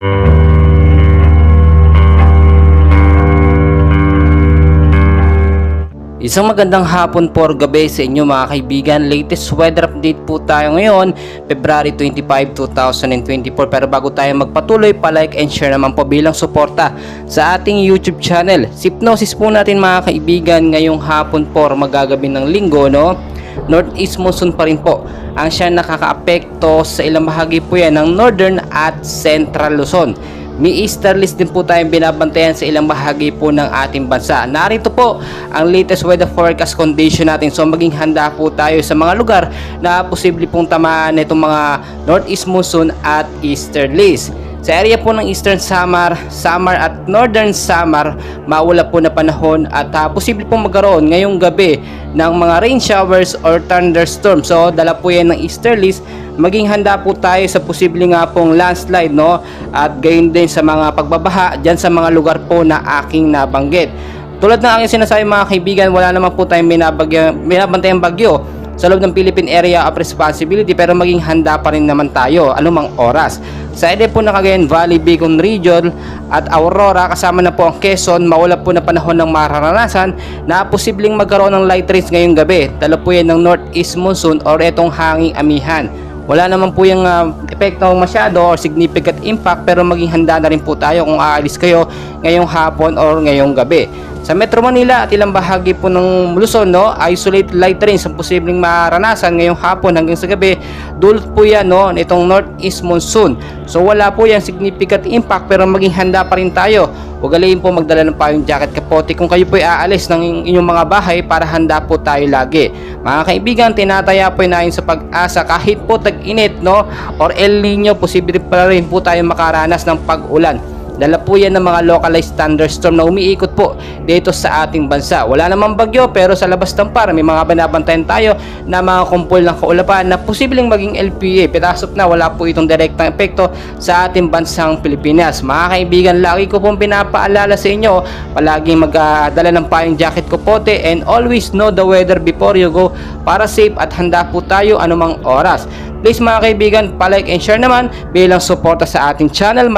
Isang magandang hapon po or gabi sa inyo mga kaibigan. Latest weather update po tayo ngayon, February 25, 2024. Pero bago tayo magpatuloy, pa-like and share naman po bilang suporta sa ating YouTube channel. Hypnosis po natin mga kaibigan ngayong hapon po or magagabi ng linggo, no? Northeast monsoon pa rin po ang siya nakakaapekto sa ilang bahagi po yan ng Northern at Central Luzon. May easterlies din po tayong binabantayan sa ilang bahagi po ng ating bansa. Narito po ang latest weather forecast condition natin. So maging handa po tayo sa mga lugar na posible pong tamaan nitong mga northeast monsoon at easterlies. Sa area po ng Eastern Samar, Samar at Northern Samar, maulap po na panahon at posible pong magkaroon ngayong gabi ng mga rain showers or thunderstorms. So dala po yan ng easterlies. Maging handa po tayo sa posible nga pong landslide, no? At gayon din sa mga pagbabaha dyan sa mga lugar po na aking nabanggit. Tulad ng aking sinasabi mga kaibigan, wala naman po tayong binabantayang bagyo sa loob ng Philippine Area of Responsibility, pero maging handa pa rin naman tayo anumang oras. Sa area po ng Cagayan Valley, Bicol Region at Aurora, kasama na po ang Quezon, maulap po na panahon ng mararanasan na posibleng magkaroon ng light rains ngayong gabi. Dala po yan ng northeast monsoon or etong hanging amihan. Wala naman po yung epekto masyado or significant impact, pero maging handa na rin po tayo kung aalis kayo ngayong hapon or ngayong gabi. Sa Metro Manila at ilang bahagi po ng Luzon, no, isolated light rains ang posibleng maranasan ngayong hapon hanggang sa gabi. Dulot po yan, no, nitong northeast monsoon. So wala po yan significant impact, pero maging handa pa rin tayo. Huwag alayin po magdala ng payong jacket, kapote kung kayo po aalis ng inyong mga bahay para handa po tayo lagi. Mga kaibigan, tinataya po natin sa pag-asa kahit po tag-init, no, or El Nino, posible pa rin po tayo makaranas ng pag-ulan. Dala po yan ng mga localized thunderstorm na umiikot po dito sa ating bansa. Wala namang bagyo, pero sa labas ng par may mga binabantayan tayo na mga kumpol ng kaulapan na posibleng maging LPA. Pitasok na, wala po itong direktang epekto sa ating bansang Pilipinas. Mga kaibigan, lagi ko pong pinapaalala sa inyo, palaging magdala ng payong jacket, kopote, and always know the weather before you go para safe at handa po tayo anumang oras. Please mga kaibigan, pa-like and share naman bilang suporta sa ating channel.